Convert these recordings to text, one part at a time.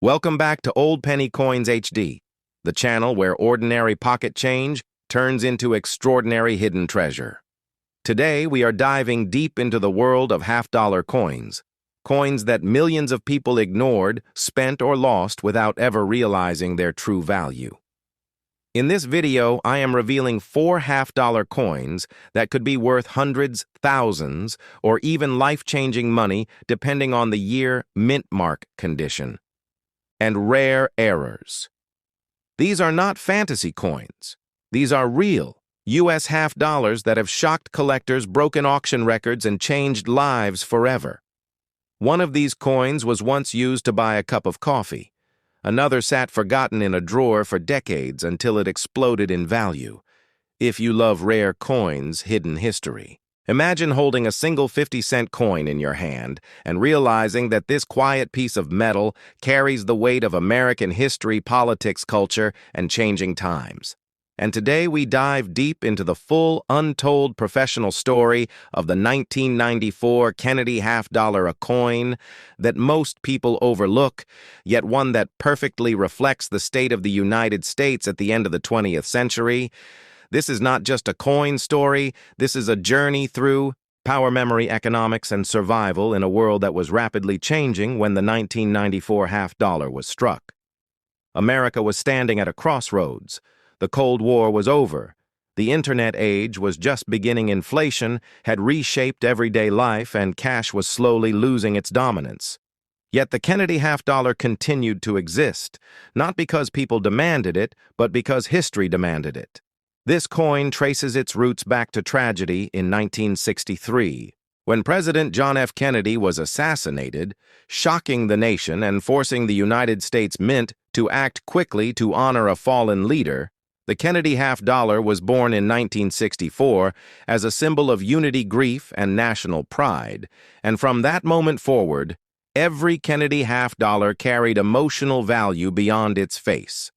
Welcome back to Old Penny Coins HD, the channel where ordinary pocket change turns into extraordinary hidden treasure. Today, we are diving deep into the world of half-dollar coins, coins that millions of people ignored, spent, or lost without ever realizing their true value. In this video, I am revealing 4 half-dollar coins that could be worth hundreds, thousands, or even life-changing money depending on the year mint mark condition. And rare errors. These are not fantasy coins. These are real U.S. half dollars that have shocked collectors, broken auction records, and changed lives forever. One of these coins was once used to buy a cup of coffee. Another sat forgotten in a drawer for decades until it exploded in value. If you love rare coins, hidden history. Imagine holding a single 50-cent coin in your hand and realizing that this quiet piece of metal carries the weight of American history, politics, culture, and changing times. And today we dive deep into the full, untold professional story of the 1994 Kennedy half-dollar, a coin that most people overlook, yet one that perfectly reflects the state of the United States at the end of the 20th century. This is not just a coin story, this is a journey through power, memory, economics, and survival in a world that was rapidly changing when the 1994 half-dollar was struck. America was standing at a crossroads. The Cold War was over. The internet age was just beginning. Inflation had reshaped everyday life, and cash was slowly losing its dominance. Yet the Kennedy half-dollar continued to exist, not because people demanded it, but because history demanded it. This coin traces its roots back to tragedy in 1963, when President John F. Kennedy was assassinated, shocking the nation and forcing the United States Mint to act quickly to honor a fallen leader. The Kennedy half-dollar was born in 1964 as a symbol of unity, grief, and national pride, and from that moment forward, every Kennedy half-dollar carried emotional value beyond its face.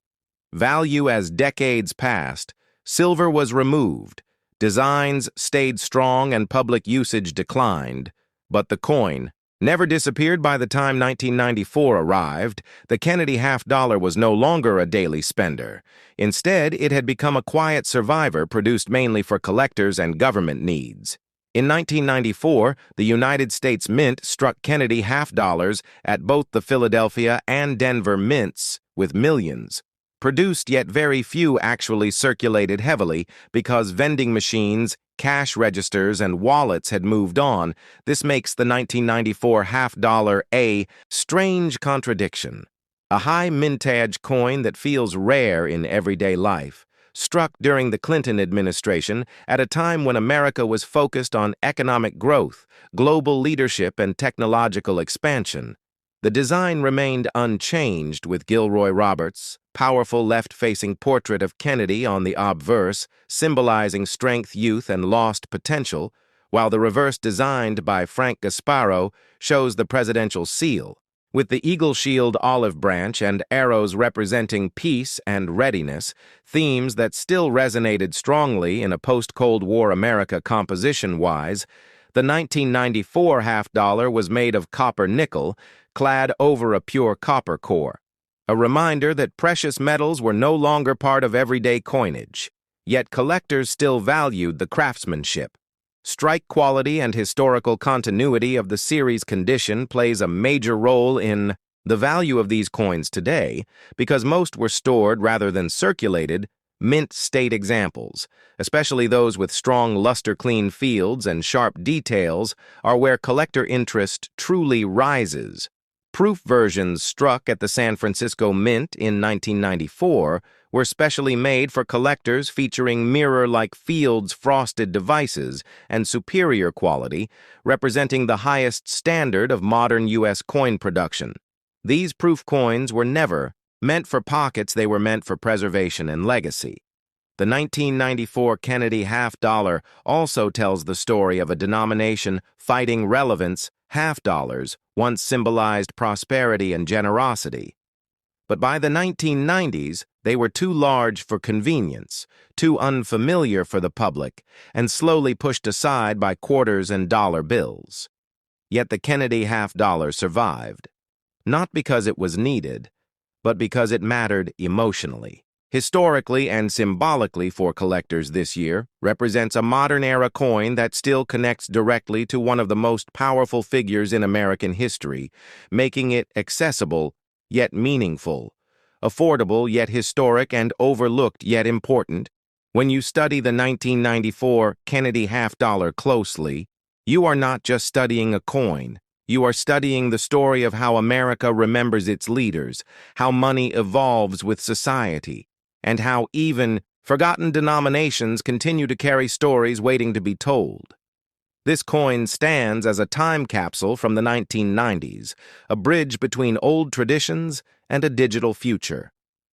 Value as decades passed. Silver was removed, designs stayed strong, and public usage declined. But the coin never disappeared. By the time 1994 arrived, the Kennedy half-dollar was no longer a daily spender. Instead, it had become a quiet survivor produced mainly for collectors and government needs. In 1994, the United States Mint struck Kennedy half-dollars at both the Philadelphia and Denver mints with millions produced, yet very few actually circulated heavily because vending machines, cash registers, and wallets had moved on. This makes the 1994 half-dollar a strange contradiction. A high mintage coin that feels rare in everyday life, struck during the Clinton administration at a time when America was focused on economic growth, global leadership, and technological expansion. The design remained unchanged, with Gilroy Roberts' powerful left-facing portrait of Kennedy on the obverse, symbolizing strength, youth, and lost potential, while the reverse, designed by Frank Gasparo, shows the presidential seal, with the eagle shield olive branch and arrows representing peace and readiness, themes that still resonated strongly in a post-Cold War America composition-wise. The 1994 half-dollar was made of copper nickel, clad over a pure copper core, a reminder that precious metals were no longer part of everyday coinage. Yet collectors still valued the craftsmanship. Strike quality and historical continuity of the series condition plays a major role in the value of these coins today, because most were stored rather than circulated. Mint state examples, especially those with strong luster-clean fields and sharp details, are where collector interest truly rises. Proof versions struck at the San Francisco Mint in 1994 were specially made for collectors, featuring mirror-like fields, frosted devices, and superior quality, representing the highest standard of modern U.S. coin production. These proof coins were never meant for pockets, they were meant for preservation and legacy. The 1994 Kennedy half-dollar also tells the story of a denomination fighting relevance. Half-dollars once symbolized prosperity and generosity. But by the 1990s, they were too large for convenience, too unfamiliar for the public, and slowly pushed aside by quarters and dollar bills. Yet the Kennedy half-dollar survived. not because it was needed, but because it mattered emotionally. Historically and symbolically for collectors this year represents a modern-era coin that still connects directly to one of the most powerful figures in American history, making it accessible yet meaningful, affordable yet historic, and overlooked yet important. When you study the 1994 Kennedy half-dollar closely, you are not just studying a coin. You are studying the story of how America remembers its leaders, how money evolves with society, and how even forgotten denominations continue to carry stories waiting to be told. This coin stands as a time capsule from the 1990s, a bridge between old traditions and a digital future.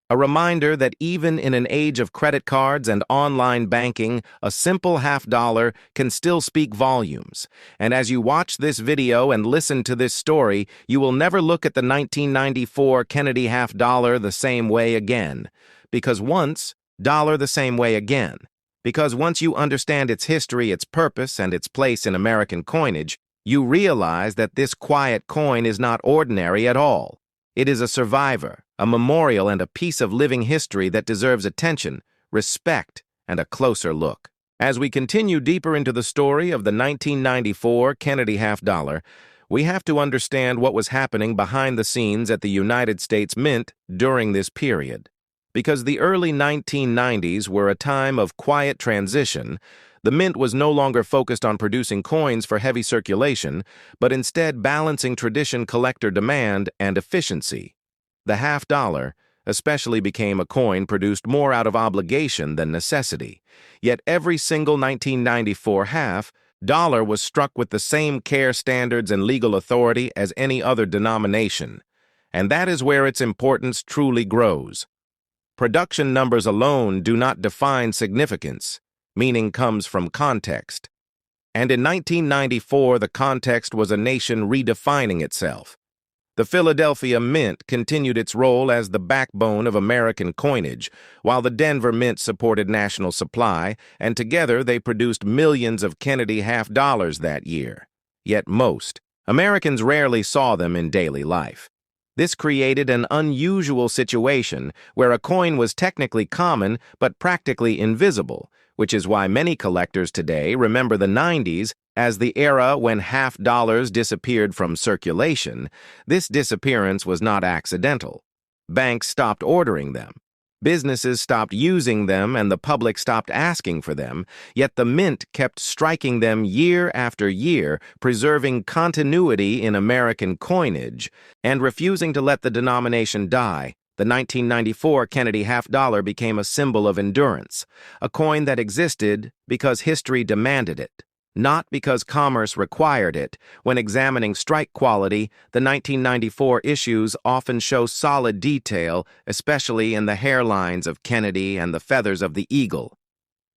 A reminder that even in an age of credit cards and online banking, a simple half-dollar can still speak volumes. And as you watch this video and listen to this story, you will never look at the 1994 Kennedy half-dollar the same way again. Because once you understand its history, its purpose, and its place in American coinage, you realize that this quiet coin is not ordinary at all. It is a survivor, a memorial, and a piece of living history that deserves attention, respect, and a closer look. As we continue deeper into the story of the 1994 Kennedy half-dollar, we have to understand what was happening behind the scenes at the United States Mint during this period. Because the early 1990s were a time of quiet transition, the Mint was no longer focused on producing coins for heavy circulation, but instead balancing tradition, collector demand, and efficiency. The half-dollar especially became a coin produced more out of obligation than necessity. Yet every single 1994 half-dollar was struck with the same care, standards, and legal authority as any other denomination. And that is where its importance truly grows. Production numbers alone do not define significance. Meaning comes from context. And in 1994, the context was a nation redefining itself. The Philadelphia Mint continued its role as the backbone of American coinage, while the Denver Mint supported national supply, and together they produced millions of Kennedy half-dollars that year. Yet most Americans rarely saw them in daily life. This created an unusual situation where a coin was technically common but practically invisible, which is why many collectors today remember the 90s as the era when half-dollars disappeared from circulation. This disappearance was not accidental. Banks stopped ordering them. Businesses stopped using them, and the public stopped asking for them, yet the Mint kept striking them year after year, preserving continuity in American coinage and refusing to let the denomination die. The 1994 Kennedy half-dollar became a symbol of endurance, a coin that existed because history demanded it, not because commerce required it. When examining strike quality, the 1994 issues often show solid detail, especially in the hairlines of Kennedy and the feathers of the eagle.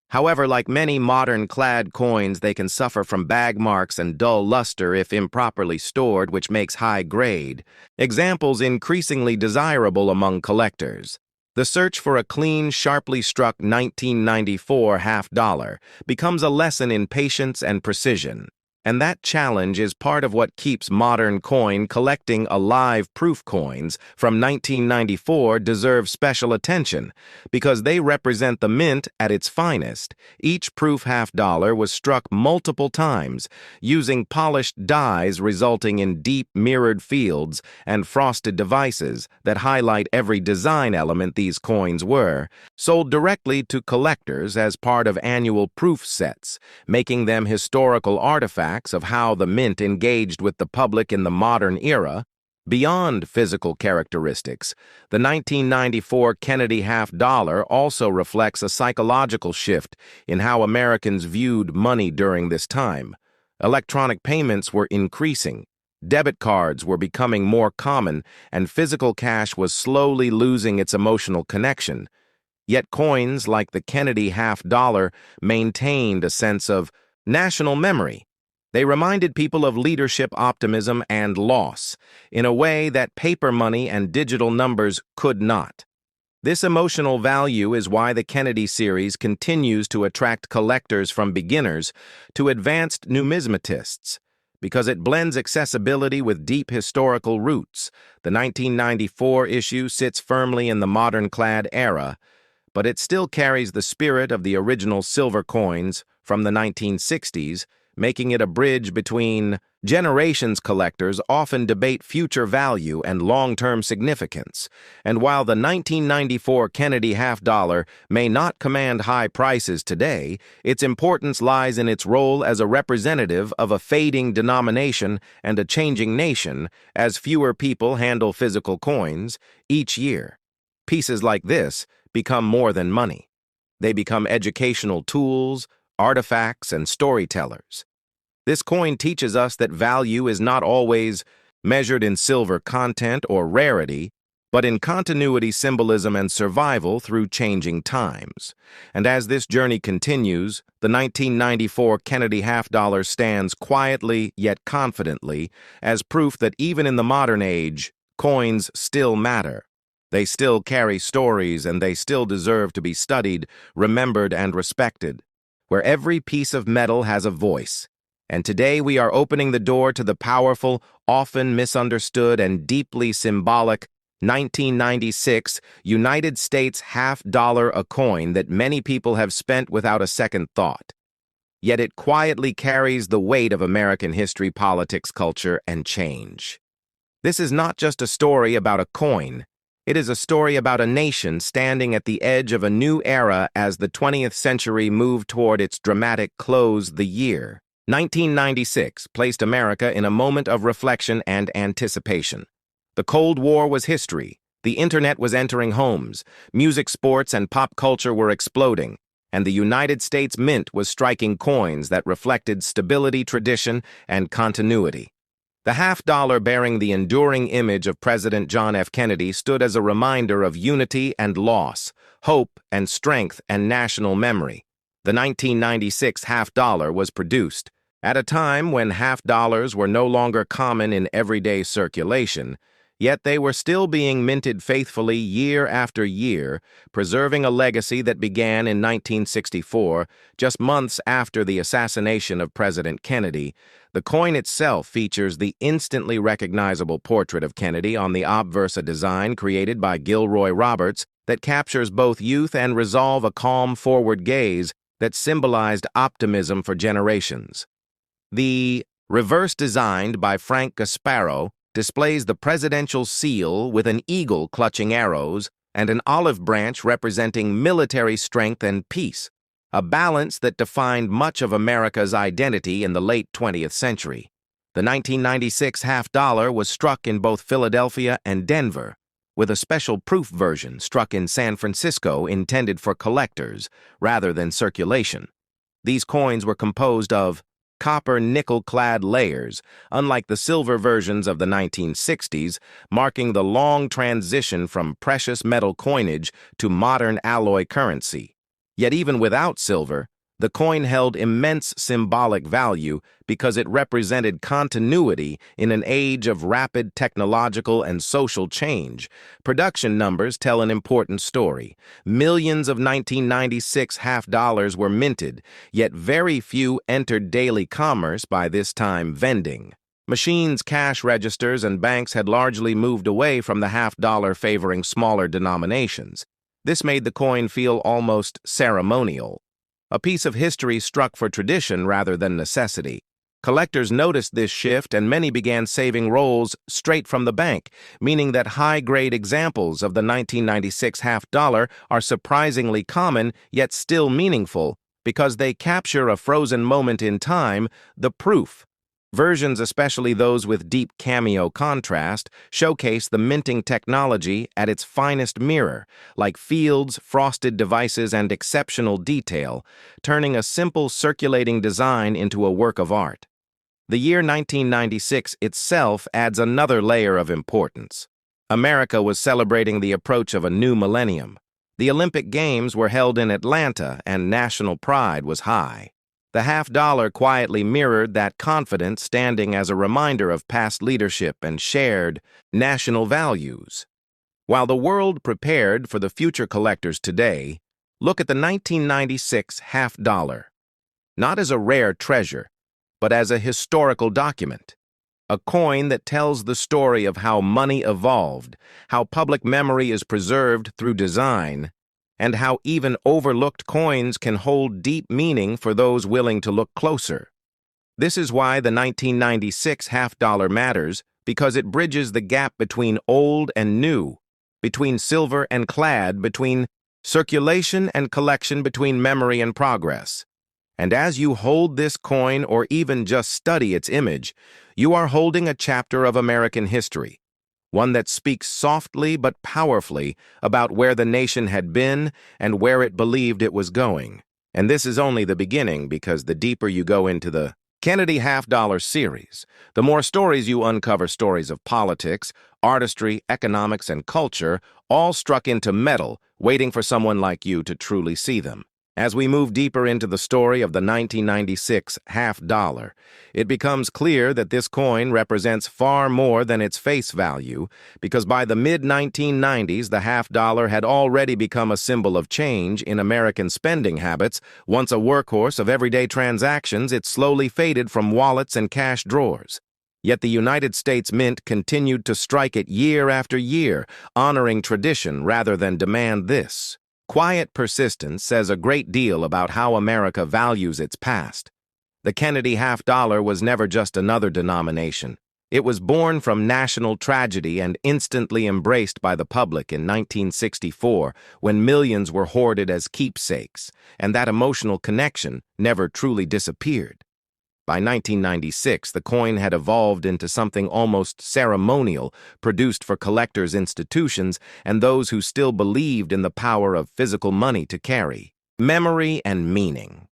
However, like many modern clad coins, they can suffer from bag marks and dull luster if improperly stored, which makes high grade. Examples increasingly desirable among collectors. The search for a clean, sharply struck 1994 half-dollar becomes a lesson in patience and precision. And that challenge is part of what keeps modern coin collecting alive. Proof coins from 1994 deserve special attention because they represent the Mint at its finest. Each proof half-dollar was struck multiple times, using polished dies resulting in deep mirrored fields and frosted devices that highlight every design element. These coins were sold directly to collectors as part of annual proof sets, making them historical artifacts of how the Mint engaged with the public in the modern era. Beyond physical characteristics, the 1994 Kennedy half-dollar also reflects a psychological shift in how Americans viewed money during this time. Electronic payments were increasing, debit cards were becoming more common, and physical cash was slowly losing its emotional connection. Yet coins like the Kennedy half-dollar maintained a sense of national memory. They reminded people of leadership, optimism, and loss in a way that paper money and digital numbers could not. This emotional value is why the Kennedy series continues to attract collectors from beginners to advanced numismatists, because it blends accessibility with deep historical roots. The 1994 issue sits firmly in the modern-clad era, but it still carries the spirit of the original silver coins from the 1960s, making it a bridge between generations. Collectors often debate future value and long-term significance, and while the 1994 Kennedy half-dollar may not command high prices today, its importance lies in its role as a representative of a fading denomination and a changing nation as fewer people handle physical coins each year. Pieces like this become more than money. They become educational tools, artifacts, and storytellers. This coin teaches us that value is not always measured in silver content or rarity, but in continuity, symbolism, and survival through changing times. And as this journey continues, the 1994 Kennedy half-dollar stands quietly yet confidently as proof that even in the modern age, coins still matter. They still carry stories, and they still deserve to be studied, remembered, and respected, where every piece of metal has a voice. And today we are opening the door to the powerful, often misunderstood, and deeply symbolic 1996 United States half-dollar, a coin that many people have spent without a second thought. Yet it quietly carries the weight of American history, politics, culture, and change. This is not just a story about a coin. It is a story about a nation standing at the edge of a new era as the 20th century moved toward its dramatic close. The year 1996 placed America in a moment of reflection and anticipation. The Cold War was history. The internet was entering homes. Music, sports, and pop culture were exploding. And the United States Mint was striking coins that reflected stability, tradition, and continuity. The half-dollar, bearing the enduring image of President John F. Kennedy, stood as a reminder of unity and loss, hope and strength and national memory. The 1996 half-dollar was produced at a time when half-dollars were no longer common in everyday circulation, yet they were still being minted faithfully year after year, preserving a legacy that began in 1964, just months after the assassination of President Kennedy. The coin itself features the instantly recognizable portrait of Kennedy on the obverse, a design created by Gilroy Roberts that captures both youth and resolve, a calm forward gaze that symbolized optimism for generations. The reverse, designed by Frank Gasparo, displays the presidential seal with an eagle clutching arrows and an olive branch representing military strength and peace, a balance that defined much of America's identity in the late 20th century. The 1996 half-dollar was struck in both Philadelphia and Denver, with a special proof version struck in San Francisco intended for collectors rather than circulation. These coins were composed of copper nickel-clad layers, unlike the silver versions of the 1960s, marking the long transition from precious metal coinage to modern alloy currency. Yet even without silver, the coin held immense symbolic value because it represented continuity in an age of rapid technological and social change. Production numbers tell an important story. Millions of 1996 half-dollars were minted, yet very few entered daily commerce by this time. Vending machines, cash registers, and banks had largely moved away from the half-dollar, favoring smaller denominations. This made the coin feel almost ceremonial, a piece of history struck for tradition rather than necessity. Collectors noticed this shift, and many began saving rolls straight from the bank, meaning that high-grade examples of the 1996 half-dollar are surprisingly common yet still meaningful because they capture a frozen moment in time, the proof. Versions, especially those with deep cameo contrast, showcase the minting technology at its finest mirror, like fields, frosted devices, and exceptional detail, turning a simple circulating design into a work of art. The year 1996 itself adds another layer of importance. America was celebrating the approach of a new millennium. The Olympic Games were held in Atlanta, and national pride was high. The half-dollar quietly mirrored that confidence, standing as a reminder of past leadership and shared national values. While the world prepared for the future collectors today, look at the 1996 half-dollar. Not as a rare treasure, but as a historical document. A coin that tells the story of how money evolved, how public memory is preserved through design, and how even overlooked coins can hold deep meaning for those willing to look closer. This is why the 1996 half-dollar matters, because it bridges the gap between old and new, between silver and clad, between circulation and collection, between memory and progress. And as you hold this coin or even just study its image, you are holding a chapter of American history, one that speaks softly but powerfully about where the nation had been and where it believed it was going. And this is only the beginning, because the deeper you go into the Kennedy half-dollar series, the more stories you uncover, stories of politics, artistry, economics, and culture, all struck into metal, waiting for someone like you to truly see them. As we move deeper into the story of the 1996 half-dollar, it becomes clear that this coin represents far more than its face value, because by the mid-1990s, the half-dollar had already become a symbol of change in American spending habits. Once a workhorse of everyday transactions, it slowly faded from wallets and cash drawers. Yet the United States Mint continued to strike it year after year, honoring tradition rather than demand this. Quiet persistence says a great deal about how America values its past. The Kennedy half-dollar was never just another denomination. It was born from national tragedy and instantly embraced by the public in 1964, when millions were hoarded as keepsakes, and that emotional connection never truly disappeared. By 1996, the coin had evolved into something almost ceremonial, produced for collectors' institutions and those who still believed in the power of physical money to carry memory and meaning.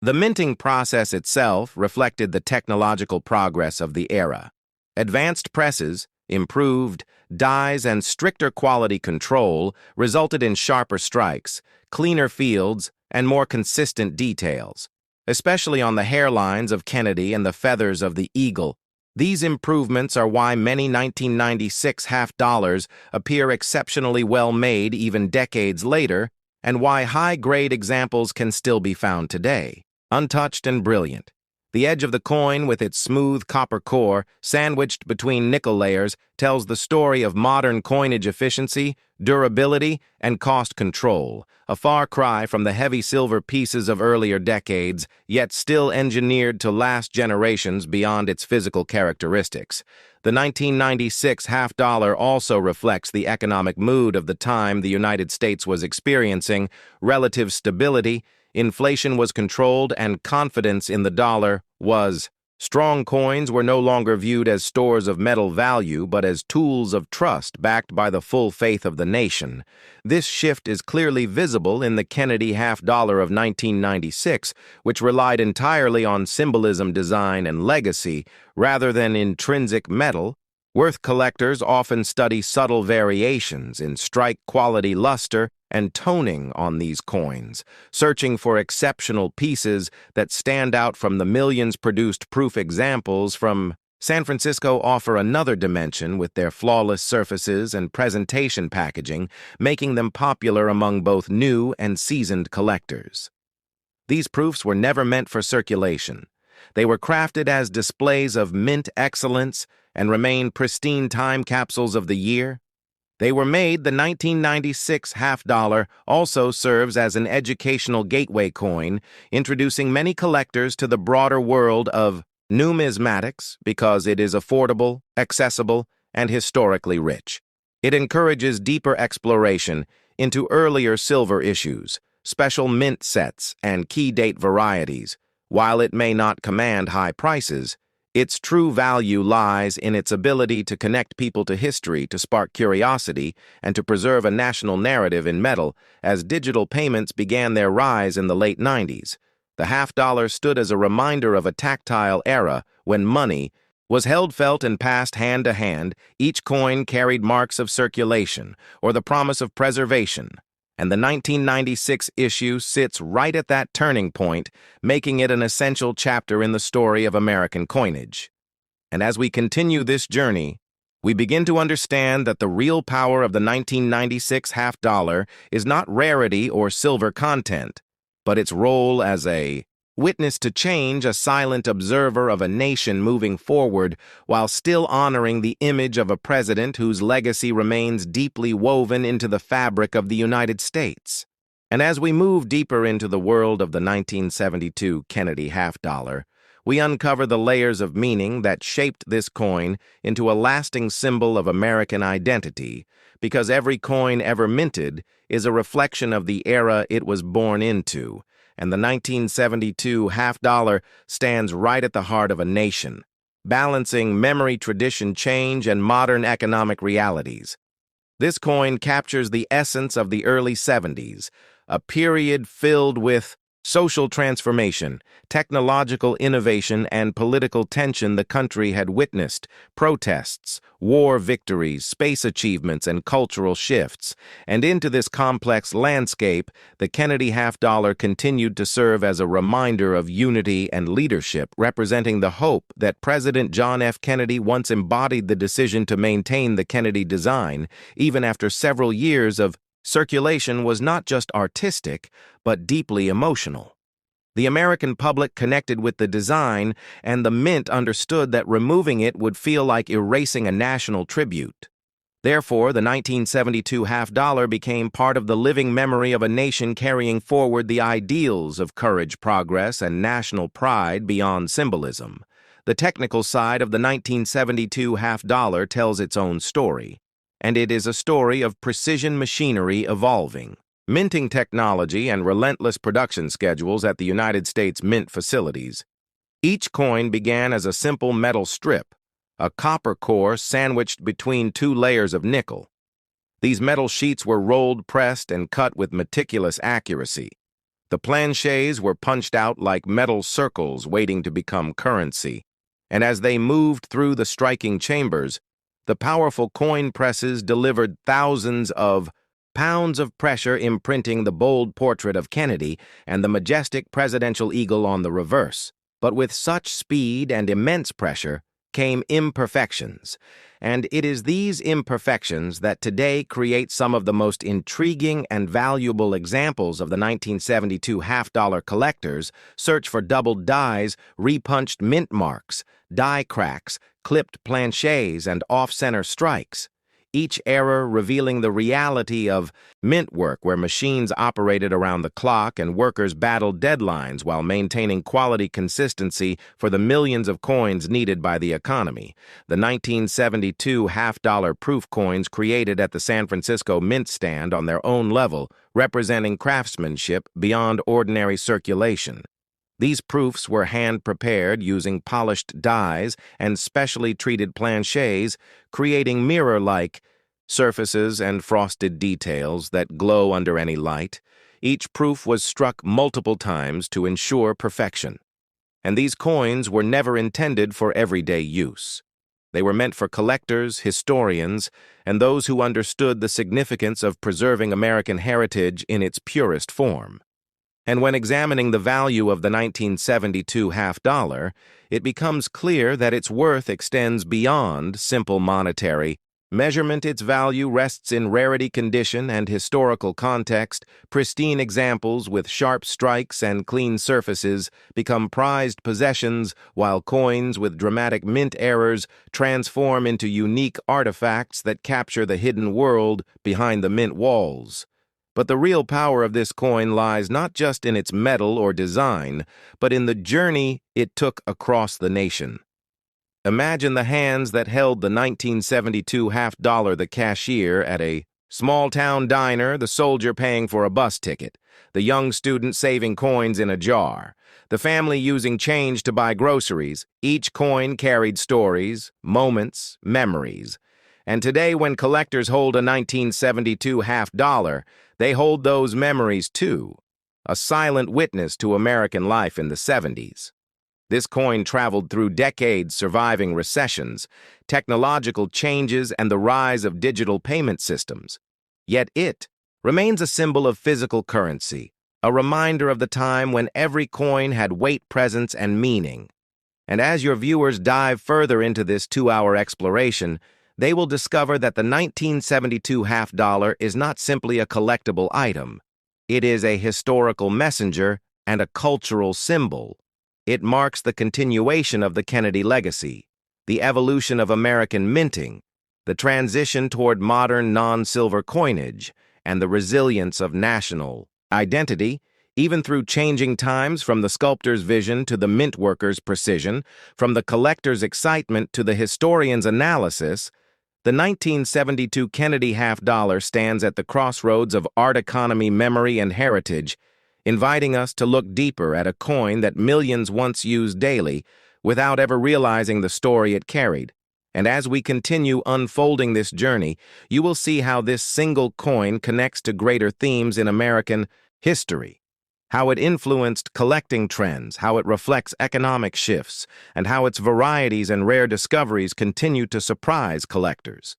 The minting process itself reflected the technological progress of the era. Advanced presses, improved dyes, and stricter quality control resulted in sharper strikes, cleaner fields, and more consistent details, especially on the hairlines of Kennedy and the feathers of the eagle. These improvements are why many 1996 half-dollars appear exceptionally well made even decades later, and why high-grade examples can still be found today, untouched and brilliant. The edge of the coin, with its smooth copper core, sandwiched between nickel layers, tells the story of modern coinage efficiency, durability, and cost control, a far cry from the heavy silver pieces of earlier decades, yet still engineered to last generations beyond its physical characteristics. The 1996 half-dollar also reflects the economic mood of the time the United States was experiencing: relative stability, inflation was controlled, and confidence in the dollar was. Strong coins were no longer viewed as stores of metal value, but as tools of trust backed by the full faith of the nation. This shift is clearly visible in the Kennedy half-dollar of 1996, which relied entirely on symbolism, design, and legacy, rather than intrinsic metal. Worth collectors often study subtle variations in strike quality, luster, and toning on these coins, searching for exceptional pieces that stand out from the millions produced. Proof examples from San Francisco offer another dimension with their flawless surfaces and presentation packaging, making them popular among both new and seasoned collectors. These proofs were never meant for circulation. They were crafted as displays of mint excellence and remain pristine time capsules of the year they were made. The 1996 half-dollar also serves as an educational gateway coin, introducing many collectors to the broader world of numismatics because it is affordable, accessible, and historically rich. It encourages deeper exploration into earlier silver issues, special mint sets, and key date varieties. While it may not command high prices, its true value lies in its ability to connect people to history, to spark curiosity, and to preserve a national narrative in metal. As digital payments began their rise in the late 90s, the half-dollar stood as a reminder of a tactile era when money was held, felt, and passed hand to hand. Each coin carried marks of circulation or the promise of preservation, and the 1996 issue sits right at that turning point, making it an essential chapter in the story of American coinage. And as we continue this journey, we begin to understand that the real power of the 1996 half-dollar is not rarity or silver content, but its role as a Witness to change, a silent observer of a nation moving forward while still honoring the image of a president whose legacy remains deeply woven into the fabric of the United States. And as we move deeper into the world of the 1972 Kennedy half-dollar, we uncover the layers of meaning that shaped this coin into a lasting symbol of American identity, because every coin ever minted is a reflection of the era it was born into, and the 1972 half-dollar stands right at the heart of a nation, balancing memory, tradition, change, and modern economic realities. This coin captures the essence of the early 70s, a period filled with social transformation, technological innovation, and political tension the country had witnessed, protests, war victories, space achievements, and cultural shifts. And into this complex landscape, the Kennedy half-dollar continued to serve as a reminder of unity and leadership, representing the hope that President John F. Kennedy once embodied the decision to maintain the Kennedy design, even after several years of circulation was not just artistic, but deeply emotional. The American public connected with the design, and the mint understood that removing it would feel like erasing a national tribute. Therefore, the 1972 half-dollar became part of the living memory of a nation carrying forward the ideals of courage, progress, and national pride beyond symbolism. The technical side of the 1972 half-dollar tells its own story, and it is a story of precision machinery evolving, minting technology, and relentless production schedules at the United States Mint facilities. Each coin began as a simple metal strip, a copper core sandwiched between two layers of nickel. These metal sheets were rolled, pressed, and cut with meticulous accuracy. The planchets were punched out like metal circles waiting to become currency, and as they moved through the striking chambers, the powerful coin presses delivered thousands of pounds of pressure, imprinting the bold portrait of Kennedy and the majestic presidential eagle on the reverse. But with such speed and immense pressure came imperfections, and it is these imperfections that today create some of the most intriguing and valuable examples of the 1972 half-dollar collectors' search for doubled dies, repunched mint marks, die cracks, clipped planchets, and off-center strikes, each error revealing the reality of mint work where machines operated around the clock and workers battled deadlines while maintaining quality consistency for the millions of coins needed by the economy. The 1972 half-dollar proof coins created at the San Francisco Mint stand on their own level, representing craftsmanship beyond ordinary circulation. These proofs were hand-prepared using polished dies and specially treated planchets, creating mirror-like surfaces and frosted details that glow under any light. Each proof was struck multiple times to ensure perfection. And these coins were never intended for everyday use. They were meant for collectors, historians, and those who understood the significance of preserving American heritage in its purest form. And when examining the value of the 1972 half-dollar, it becomes clear that its worth extends beyond simple monetary measurement. Its value rests in rarity, condition, and historical context. Pristine examples with sharp strikes and clean surfaces become prized possessions, while coins with dramatic mint errors transform into unique artifacts that capture the hidden world behind the mint walls. But the real power of this coin lies not just in its metal or design, but in the journey it took across the nation. Imagine the hands that held the 1972 half-dollar, the cashier at a small-town diner, the soldier paying for a bus ticket, the young student saving coins in a jar, the family using change to buy groceries. Each coin carried stories, moments, memories. And today, when collectors hold a 1972 half-dollar, they hold those memories too, a silent witness to American life in the 70s. This coin traveled through decades, surviving recessions, technological changes, and the rise of digital payment systems. Yet it remains a symbol of physical currency, a reminder of the time when every coin had weight, presence, and meaning. And as your viewers dive further into this 2-hour exploration, they will discover that the 1972 half-dollar is not simply a collectible item. It is a historical messenger and a cultural symbol. It marks the continuation of the Kennedy legacy, the evolution of American minting, the transition toward modern non-silver coinage, and the resilience of national identity, even through changing times, from the sculptor's vision to the mint worker's precision, from the collector's excitement to the historian's analysis. The 1972 Kennedy half-dollar stands at the crossroads of art economy, memory, and heritage, inviting us to look deeper at a coin that millions once used daily without ever realizing the story it carried. And as we continue unfolding this journey, you will see how this single coin connects to greater themes in American history, how it influenced collecting trends, how it reflects economic shifts, and how its varieties and rare discoveries continue to surprise collectors.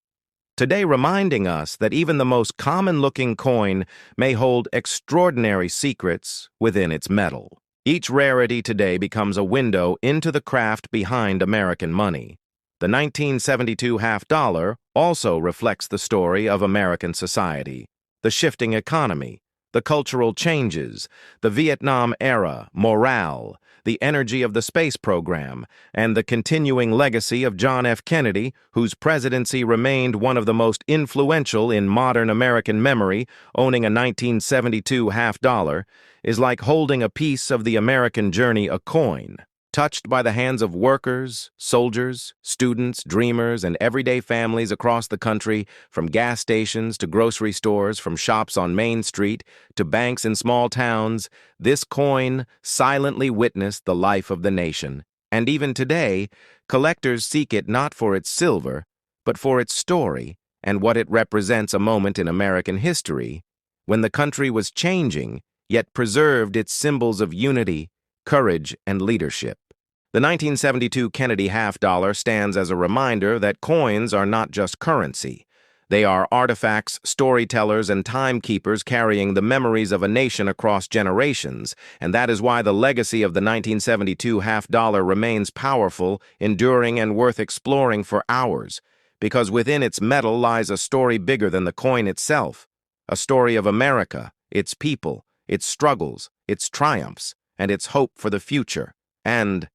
Today, reminding us that even the most common-looking coin may hold extraordinary secrets within its metal. Each rarity today becomes a window into the craft behind American money. The 1972 half-dollar also reflects the story of American society, the shifting economy, the cultural changes, the Vietnam era, morale, the energy of the space program, and the continuing legacy of John F. Kennedy, whose presidency remained one of the most influential in modern American memory. Owning a 1972 half-dollar is like holding a piece of the American journey, a coin, touched by the hands of workers, soldiers, students, dreamers, and everyday families across the country, from gas stations to grocery stores, from shops on Main Street to banks in small towns. This coin silently witnessed the life of the nation. And even today, collectors seek it not for its silver, but for its story and what it represents, a moment in American history when the country was changing, yet preserved its symbols of unity, courage, and leadership. The 1972 Kennedy half-dollar stands as a reminder that coins are not just currency. They are artifacts, storytellers, and timekeepers carrying the memories of a nation across generations, and that is why the legacy of the 1972 half-dollar remains powerful, enduring, and worth exploring for hours, because within its metal lies a story bigger than the coin itself, a story of America, its people, its struggles, its triumphs, and its hope for the future. And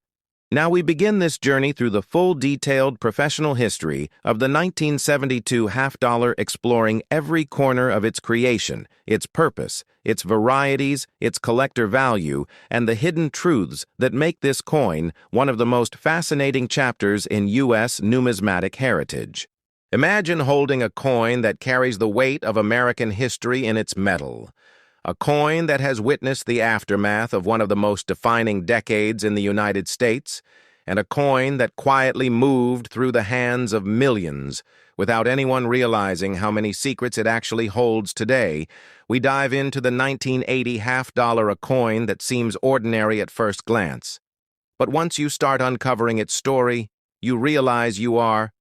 now we begin this journey through the full, detailed, professional history of the 1972 half-dollar, exploring every corner of its creation, its purpose, its varieties, its collector value, and the hidden truths that make this coin one of the most fascinating chapters in U.S. numismatic heritage. Imagine holding a coin that carries the weight of American history in its metal. A coin that has witnessed the aftermath of one of the most defining decades in the United States, and a coin that quietly moved through the hands of millions without anyone realizing how many secrets it actually holds today. We dive into the 1980 half-dollar, a coin that seems ordinary at first glance. But once you start uncovering its story, you realize you are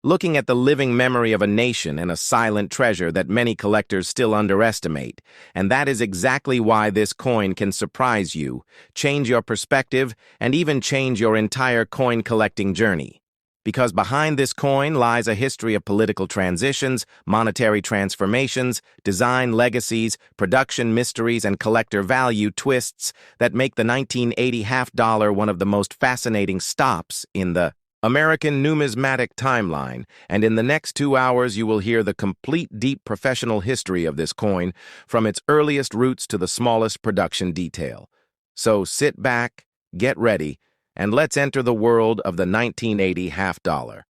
looking at the living memory of a nation and a silent treasure that many collectors still underestimate. And that is exactly why this coin can surprise you, change your perspective, and even change your entire coin collecting journey. Because behind this coin lies a history of political transitions, monetary transformations, design legacies, production mysteries, and collector value twists that make the 1980 half-dollar one of the most fascinating stops in the American numismatic timeline. And in the next 2 hours, you will hear the complete, deep professional history of this coin, from its earliest roots to the smallest production detail. So sit back, get ready, and let's enter the world of the 1980 half-dollar.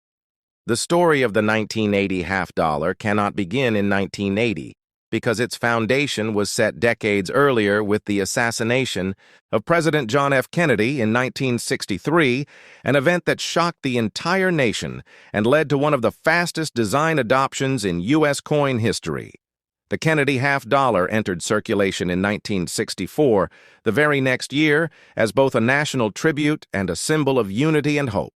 The story of the 1980 half-dollar cannot begin in 1980, because its foundation was set decades earlier with the assassination of President John F. Kennedy in 1963, an event that shocked the entire nation and led to one of the fastest design adoptions in U.S. coin history. The Kennedy half-dollar entered circulation in 1964, the very next year, as both a national tribute and a symbol of unity and hope.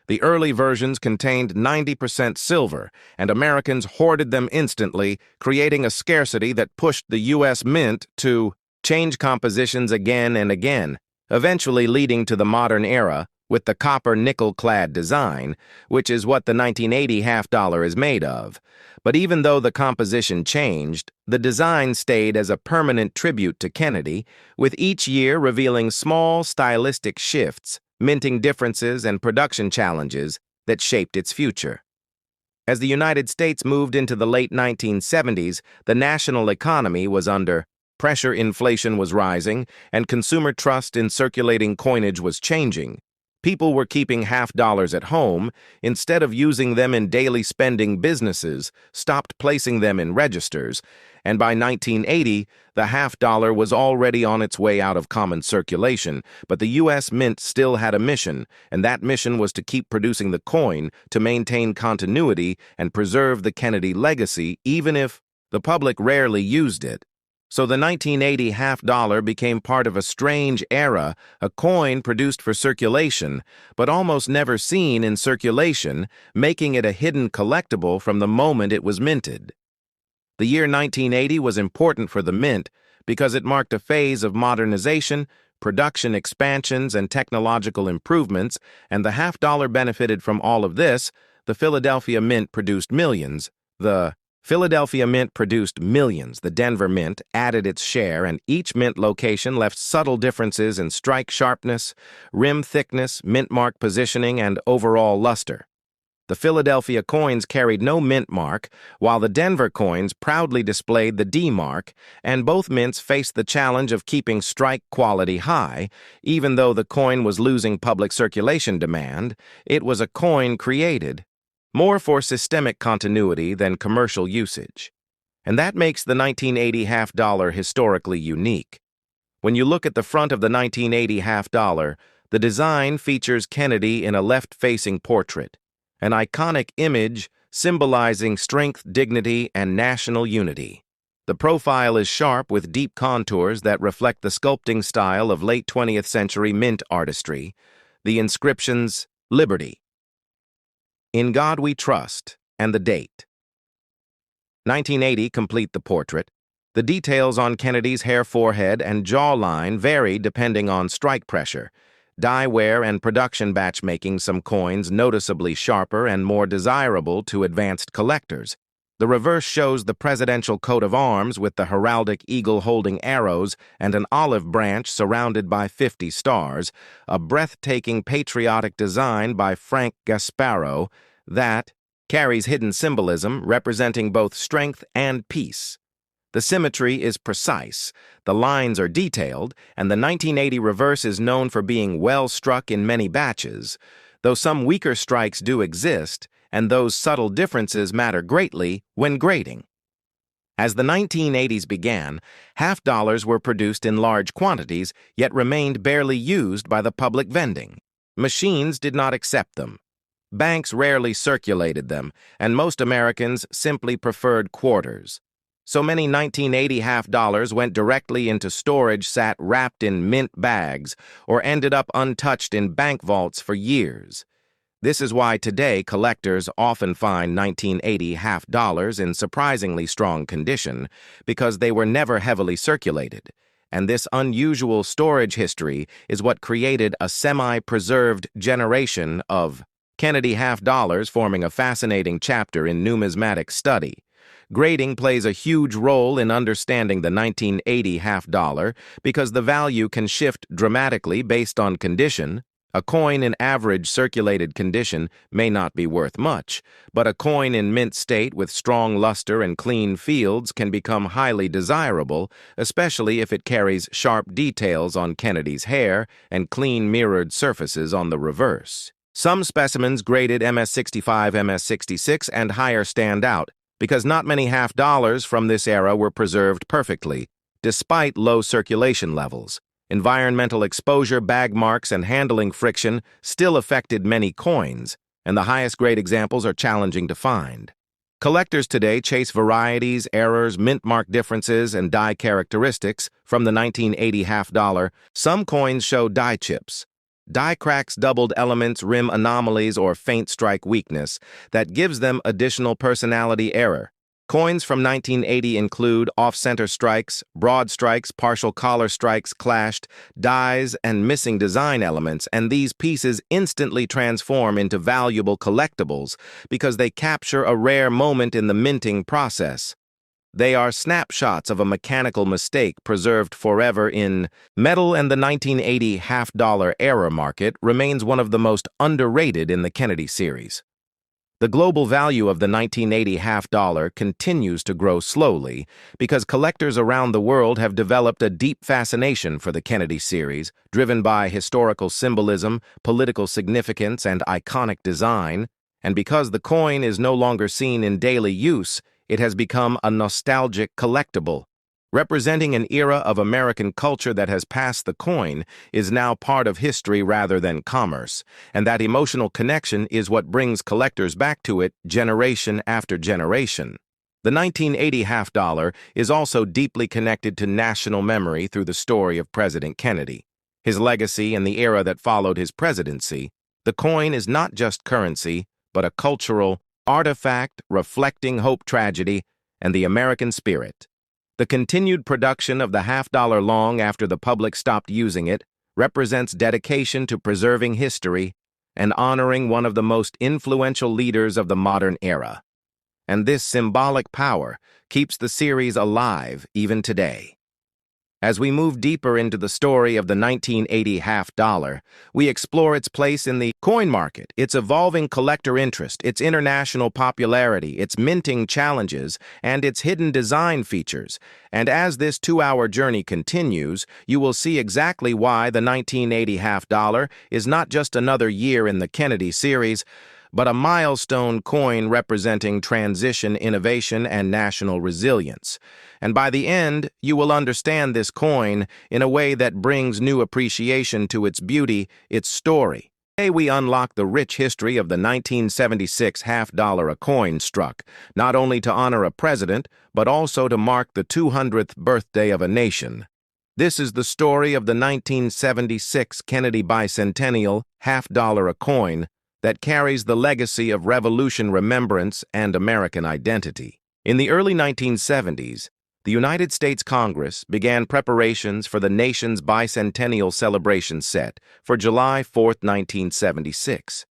The early versions contained 90% silver, and Americans hoarded them instantly, creating a scarcity that pushed the U.S. Mint to change compositions again and again, eventually leading to the modern era, with the copper nickel-clad design, which is what the 1980 half dollar is made of. But even though the composition changed, the design stayed as a permanent tribute to Kennedy, with each year revealing small stylistic shifts, minting differences and production challenges that shaped its future. As the United States moved into the late 1970s, the national economy was under pressure, inflation was rising, and consumer trust in circulating coinage was changing. People were keeping half dollars at home instead of using them in daily spending. Businesses stopped placing them in registers, and by 1980, the half dollar was already on its way out of common circulation. But the U.S. Mint still had a mission, and that mission was to keep producing the coin to maintain continuity and preserve the Kennedy legacy, even if the public rarely used it. So the 1980 half dollar became part of a strange era, a coin produced for circulation, but almost never seen in circulation, making it a hidden collectible from the moment it was minted. The year 1980 was important for the mint because it marked a phase of modernization, production expansions, and technological improvements, and the half dollar benefited from all of this. The Philadelphia Mint produced millions. The Denver Mint added its share, and each mint location left subtle differences in strike sharpness, rim thickness, mint mark positioning, and overall luster. The Philadelphia coins carried no mint mark, while the Denver coins proudly displayed the D mark, and both mints faced the challenge of keeping strike quality high. Even though the coin was losing public circulation demand, it was a coin created more for systemic continuity than commercial usage. And that makes the 1980 half dollar historically unique. When you look at the front of the 1980 half dollar, the design features Kennedy in a left-facing portrait, an iconic image symbolizing strength, dignity, and national unity. The profile is sharp with deep contours that reflect the sculpting style of late 20th century mint artistry. The inscriptions, Liberty, In God We Trust, and the date. 1980 complete the portrait. The details on Kennedy's hair, forehead, and jawline vary depending on strike pressure. Die wear and production batch making some coins noticeably sharper and more desirable to advanced collectors. The reverse shows the presidential coat of arms with the heraldic eagle holding arrows and an olive branch surrounded by 50 stars, a breathtaking patriotic design by Frank Gasparo that carries hidden symbolism representing both strength and peace. The symmetry is precise, the lines are detailed, and the 1980 reverse is known for being well struck in many batches, though some weaker strikes do exist, and those subtle differences matter greatly when grading. As the 1980s began, half dollars were produced in large quantities, yet remained barely used by the public vending. Machines did not accept them. Banks rarely circulated them, and most Americans simply preferred quarters. So many 1980 half dollars went directly into storage, sat wrapped in mint bags, or ended up untouched in bank vaults for years. This is why today collectors often find 1980 half dollars in surprisingly strong condition, because they were never heavily circulated. And this unusual storage history is what created a semi-preserved generation of Kennedy half dollars, forming a fascinating chapter in numismatic study. Grading plays a huge role in understanding the 1980 half dollar because the value can shift dramatically based on condition. A coin in average circulated condition may not be worth much, but a coin in mint state with strong luster and clean fields can become highly desirable, especially if it carries sharp details on Kennedy's hair and clean mirrored surfaces on the reverse. Some specimens graded MS-65, MS-66, and higher stand out because not many half dollars from this era were preserved perfectly, despite low circulation levels. Environmental exposure, bag marks, and handling friction still affected many coins, and the highest grade examples are challenging to find. Collectors today chase varieties, errors, mint mark differences, and die characteristics from the 1980 half dollar. Some coins show die chips, die cracks, doubled elements, rim anomalies, or faint strike weakness that gives them additional personality. Error. Coins from 1980 include off-center strikes, broad strikes, partial collar strikes clashed, dies, and missing design elements, and these pieces instantly transform into valuable collectibles because they capture a rare moment in the minting process. They are snapshots of a mechanical mistake preserved forever in metal, and the 1980 half-dollar error market remains one of the most underrated in the Kennedy series. The global value of the 1980 half-dollar continues to grow slowly because collectors around the world have developed a deep fascination for the Kennedy series, driven by historical symbolism, political significance, and iconic design. And because the coin is no longer seen in daily use, it has become a nostalgic collectible. Representing an era of American culture that has passed the coin is now part of history rather than commerce, and that emotional connection is what brings collectors back to it generation after generation. The 1980 half-dollar is also deeply connected to national memory through the story of President Kennedy. His legacy and the era that followed his presidency, the coin is not just currency, but a cultural artifact reflecting hope, tragedy, and the American spirit. The continued production of the half-dollar long after the public stopped using it represents dedication to preserving history and honoring one of the most influential leaders of the modern era. And this symbolic power keeps the series alive even today. As we move deeper into the story of the 1980 half-dollar, we explore its place in the coin market, its evolving collector interest, its international popularity, its minting challenges, and its hidden design features. And as this 2-hour journey continues, you will see exactly why the 1980 half-dollar is not just another year in the Kennedy series, but a milestone coin representing transition, innovation, and national resilience. And by the end, you will understand this coin in a way that brings new appreciation to its beauty, its story. Today we unlock the rich history of the 1976 half-dollar, a coin struck, not only to honor a president, but also to mark the 200th birthday of a nation. This is the story of the 1976 Kennedy bicentennial half-dollar, a coin that carries the legacy of Revolution remembrance and American identity. In the early 1970s, the United States Congress began preparations for the nation's bicentennial celebration set for July 4, 1976.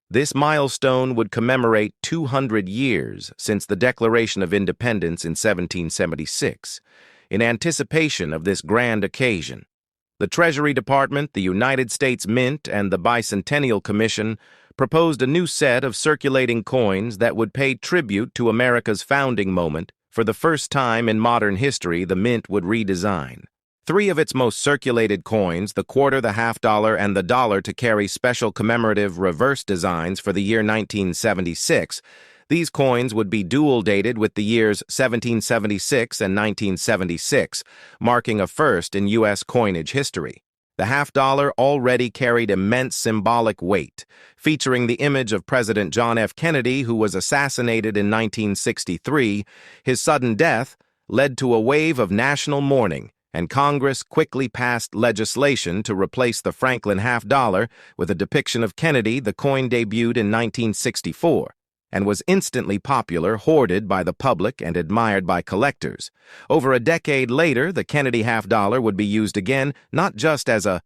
This milestone would commemorate 200 years since the Declaration of Independence in 1776. In anticipation of this grand occasion, the Treasury Department, the United States Mint, and the Bicentennial Commission proposed a new set of circulating coins that would pay tribute to America's founding moment. For the first time in modern history, the Mint would redesign 3 of its most circulated coins, the quarter, the half-dollar, and the dollar, to carry special commemorative reverse designs for the year 1976. These coins would be dual-dated with the years 1776 and 1976, marking a first in U.S. coinage history. The half-dollar already carried immense symbolic weight, featuring the image of President John F. Kennedy, who was assassinated in 1963. His sudden death led to a wave of national mourning, and Congress quickly passed legislation to replace the Franklin half-dollar with a depiction of Kennedy. The coin debuted in 1964. And was instantly popular, hoarded by the public, and admired by collectors. Over a decade later, the Kennedy half-dollar would be used again, not just as a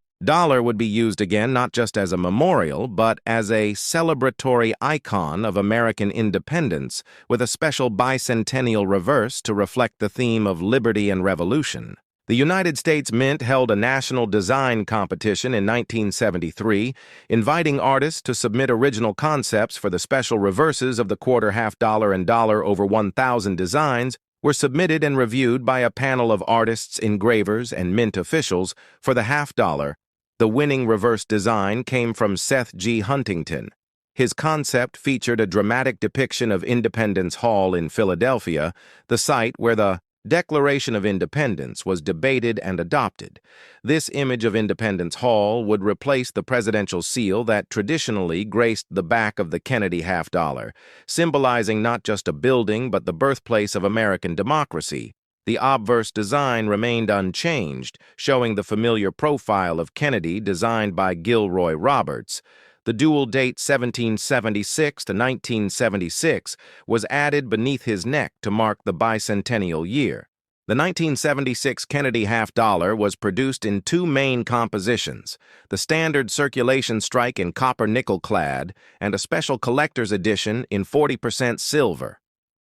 memorial, but as a celebratory icon of American independence, with a special bicentennial reverse to reflect the theme of liberty and revolution. The United States Mint held a national design competition in 1973, inviting artists to submit original concepts for the special reverses of the quarter, half-dollar, and dollar. Over 1,000 designs were submitted and reviewed by a panel of artists, engravers, and mint officials. For the half-dollar, the winning reverse design came from Seth G. Huntington. His concept featured a dramatic depiction of Independence Hall in Philadelphia, the site where the Declaration of Independence was debated and adopted. This image of Independence Hall would replace the presidential seal that traditionally graced the back of the Kennedy half-dollar, symbolizing not just a building but the birthplace of American democracy. The obverse design remained unchanged, showing the familiar profile of Kennedy designed by Gilroy Roberts. The dual date 1776 to 1976 was added beneath his neck to mark the bicentennial year. The 1976 Kennedy half dollar was produced in two main compositions, the standard circulation strike in copper nickel clad and a special collector's edition in 40% silver.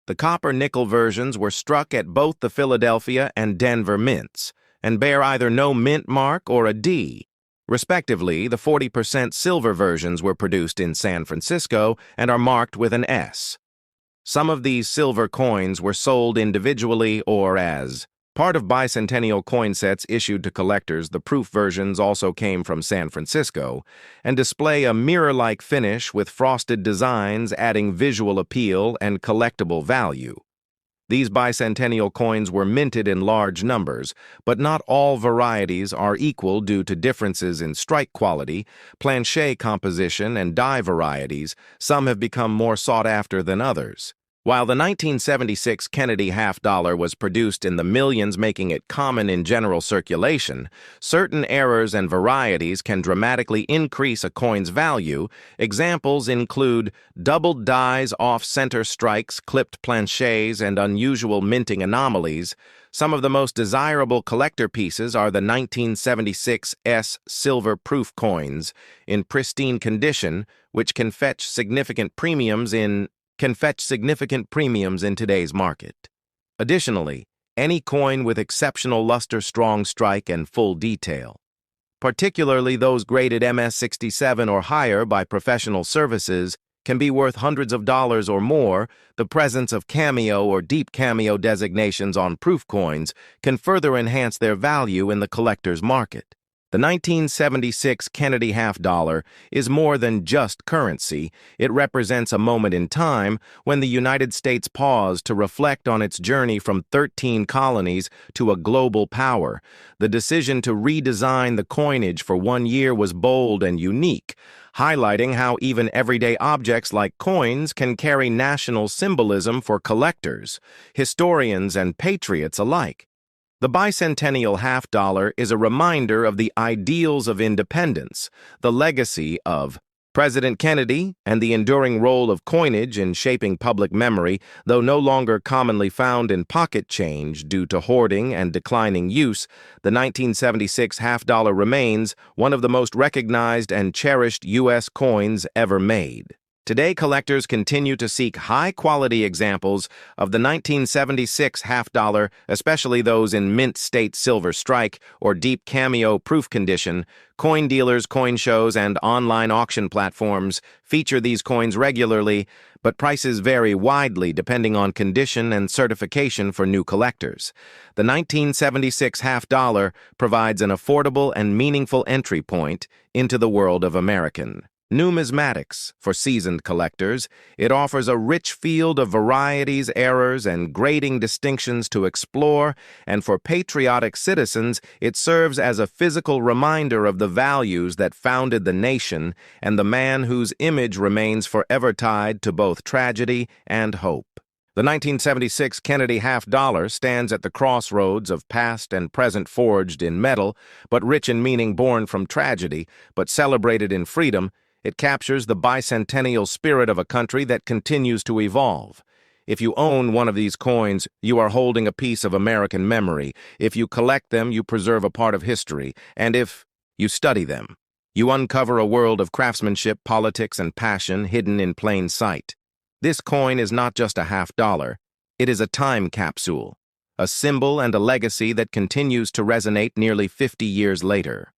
The copper nickel versions were struck at both the Philadelphia and Denver mints and bear either no mint mark or a D. Respectively, the 40% silver versions were produced in San Francisco and are marked with an S. Some of these silver coins were sold individually or as part of bicentennial coin sets issued to collectors. The proof versions also came from San Francisco and display a mirror-like finish with frosted designs, adding visual appeal and collectible value. These bicentennial coins were minted in large numbers, but not all varieties are equal due to differences in strike quality, planchet composition, and die varieties. Some have become more sought after than others. While the 1976 Kennedy half dollar was produced in the millions, making it common in general circulation, certain errors and varieties can dramatically increase a coin's value. Examples include doubled dies, off-center strikes, clipped planchets, and unusual minting anomalies. Some of the most desirable collector pieces are the 1976 S silver proof coins in pristine condition, which can fetch significant premiums in today's market. Additionally, any coin with exceptional luster, strong strike, and full detail, particularly those graded MS67 or higher by professional services, can be worth hundreds of dollars or more. The presence of cameo or deep cameo designations on proof coins can further enhance their value in the collector's market. The 1976 Kennedy half dollar is more than just currency. It represents a moment in time when the United States paused to reflect on its journey from 13 colonies to a global power. The decision to redesign the coinage for 1 year was bold and unique, highlighting how even everyday objects like coins can carry national symbolism for collectors, historians, and patriots alike. The bicentennial half dollar is a reminder of the ideals of independence, the legacy of President Kennedy, and the enduring role of coinage in shaping public memory. Though no longer commonly found in pocket change due to hoarding and declining use, the 1976 half dollar remains one of the most recognized and cherished U.S. coins ever made. Today, collectors continue to seek high-quality examples of the 1976 half dollar, especially those in mint state silver strike or deep cameo proof condition. Coin dealers, coin shows, and online auction platforms feature these coins regularly, but prices vary widely depending on condition and certification for new collectors. The 1976 half dollar provides an affordable and meaningful entry point into the world of American numismatics. For seasoned collectors, it offers a rich field of varieties, errors, and grading distinctions to explore, and for patriotic citizens, it serves as a physical reminder of the values that founded the nation and the man whose image remains forever tied to both tragedy and hope. The 1976 Kennedy half dollar stands at the crossroads of past and present, forged in metal, but rich in meaning, born from tragedy, but celebrated in freedom. It captures the bicentennial spirit of a country that continues to evolve. If you own one of these coins, you are holding a piece of American memory. If you collect them, you preserve a part of history. And if you study them, you uncover a world of craftsmanship, politics, and passion hidden in plain sight. This coin is not just a half dollar. It is a time capsule, a symbol and a legacy that continues to resonate nearly 50 years later.